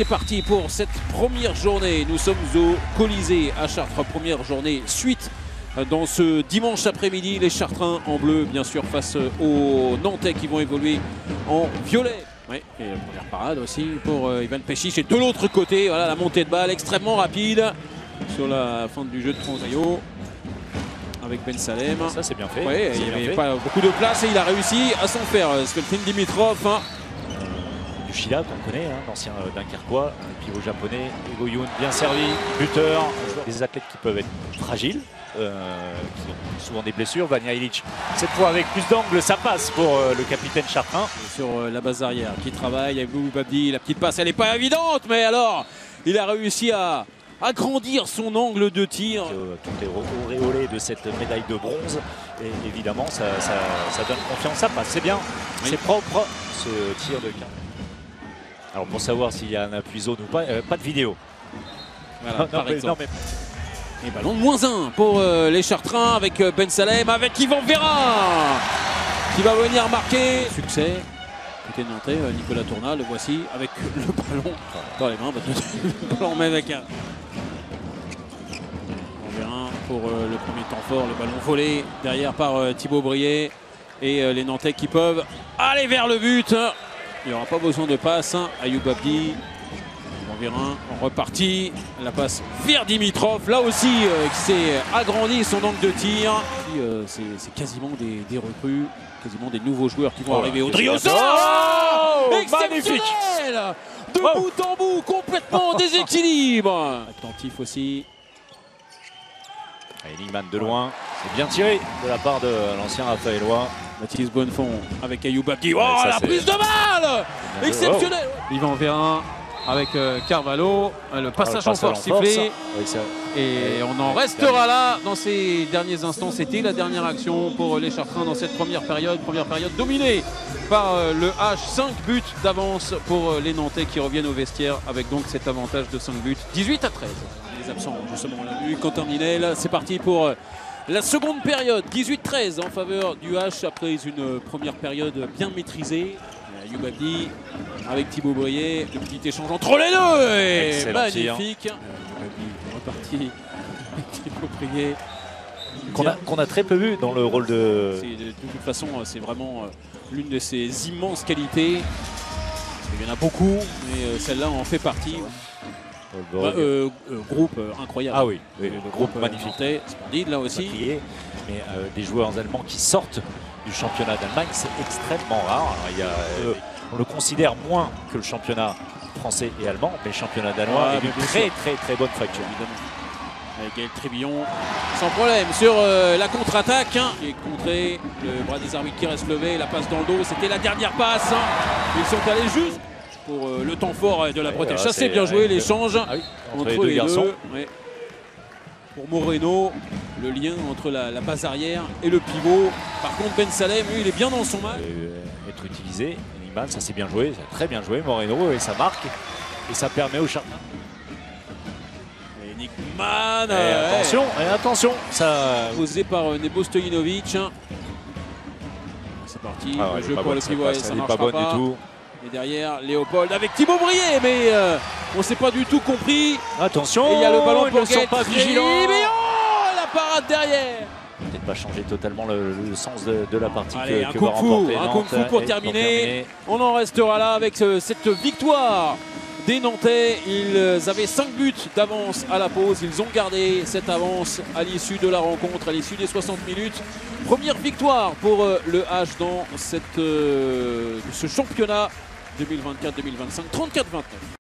c'est parti pour cette première journée. Nous sommes au Colisée à Chartres, première journée suite dans ce dimanche après-midi. Les Chartrains en bleu, bien sûr, face aux Nantais qui vont évoluer en violet. Ouais, et la première parade aussi pour Ivan Pešić. Et de l'autre côté, voilà la montée de balle extrêmement rapide sur la fin du jeu de Transaillot avec Ben Salem. Ça c'est bien fait. Ouais, il n'y avait pas beaucoup de place et il a réussi à s'en faire. Skeltin Dimitrov. Du Shida qu'on connaît, l'ancien Dunkerquois, le pivot japonais, Ego Youn, bien servi, buteur, des athlètes qui peuvent être fragiles, qui ont souvent des blessures. Vanja Ilić, cette fois avec plus d'angle, ça passe pour le capitaine chartrain. Sur la base arrière qui travaille avec Boubou Babdi, la petite passe elle n'est pas évidente, mais alors il a réussi à agrandir son angle de tir. Tout est auréolé de cette médaille de bronze et évidemment ça donne confiance, ça passe, c'est bien, oui. C'est propre ce tir de quinte. Alors pour savoir s'il y a un appui zone ou pas, pas de vidéo. Voilà, par exemple. Et ballon de -1 pour les Chartrains avec Ben Salem, avec Yvan Vera qui va venir marquer. Succès. Côté nantais, Nicolas Tournal, le voici avec le ballon dans les mains. Le ballon même avec un. On verra pour le premier temps fort, le ballon volé derrière par Thibaut Brié et les Nantais qui peuvent aller vers le but. Il n'y aura pas besoin de passe. Ayoub Abdi, on verra, reparti. La passe vers Dimitrov. Là aussi, qui s'est agrandi son angle de tir. C'est quasiment des recrues, quasiment des nouveaux joueurs qui vont arriver au trio. Magnifique! De bout en bout, complètement déséquilibre. Attentif aussi. Enigman de loin, c'est bien tiré de la part de l'ancien Raphaëlois. Mathis Bonnefond avec Ayoub Abdi. Oh, la prise de balle exceptionnelle. Yvan Vera avec Carvalho. Le passage en force sifflé. Et on en restera là dans ces derniers instants. C'était la dernière action pour les Chartrains dans cette première période. Première période dominée par le H. 5 buts d'avance pour les Nantais qui reviennent au vestiaire avec donc cet avantage de 5 buts. 18 à 13. Les absents, justement, on l'a vu. Quentin Minel. C'est parti pour la seconde période. 18-13 en faveur du H après une première période bien maîtrisée. Ayoub Abdi avec Thibaut Brié. Le petit échange entre les deux. Et magnifique. Reparti avec Thibaut Brié. Qu'on a très peu vu dans le rôle de... De toute façon, c'est vraiment l'une de ses immenses qualités. Il y en a beaucoup, mais celle-là en fait partie. Groupe incroyable. Ah oui, le groupe magnifique. Splendide là aussi. Mais des joueurs allemands qui sortent du championnat d'Allemagne, c'est extrêmement rare. Alors, on le considère moins que le championnat français et allemand, mais le championnat danois est d'une très bonne facture. Évidemment. Avec Gaël Trébillon, sans problème, sur la contre-attaque. Qui est contré, le bras des arbitres qui reste levé, la passe dans le dos, c'était la dernière passe. Ils sont allés juste pour le temps fort de la Bretagne. Chassé, bien joué, l'échange entre les deux garçons. Ouais. Pour Moreno, le lien entre la base arrière et le pivot. Par contre, Ben Salem, lui, il est bien dans son match. Être utilisé, Enigman, ça c'est bien joué, ça a très bien joué, Moreno, et ça marque. Et ça permet aux Chartrains. Enigman, attention, ça posé par Nebo Stojinovic. C'est parti, le jeu pour le pivot, ça marche pas du tout. Et derrière, Léopold avec Thibaut Brié, mais on ne s'est pas du tout compris. Attention, et il y a le ballon pour Gaël pas vigilant. Mais oh, la parade derrière. Peut-être pas changer totalement le sens de la partie. Allez, un kung fu pour terminer. On en restera là avec cette victoire des Nantais. Ils avaient 5 buts d'avance à la pause. Ils ont gardé cette avance à l'issue de la rencontre, à l'issue des 60 minutes. Première victoire pour le H dans ce championnat 2024-2025, 34-29.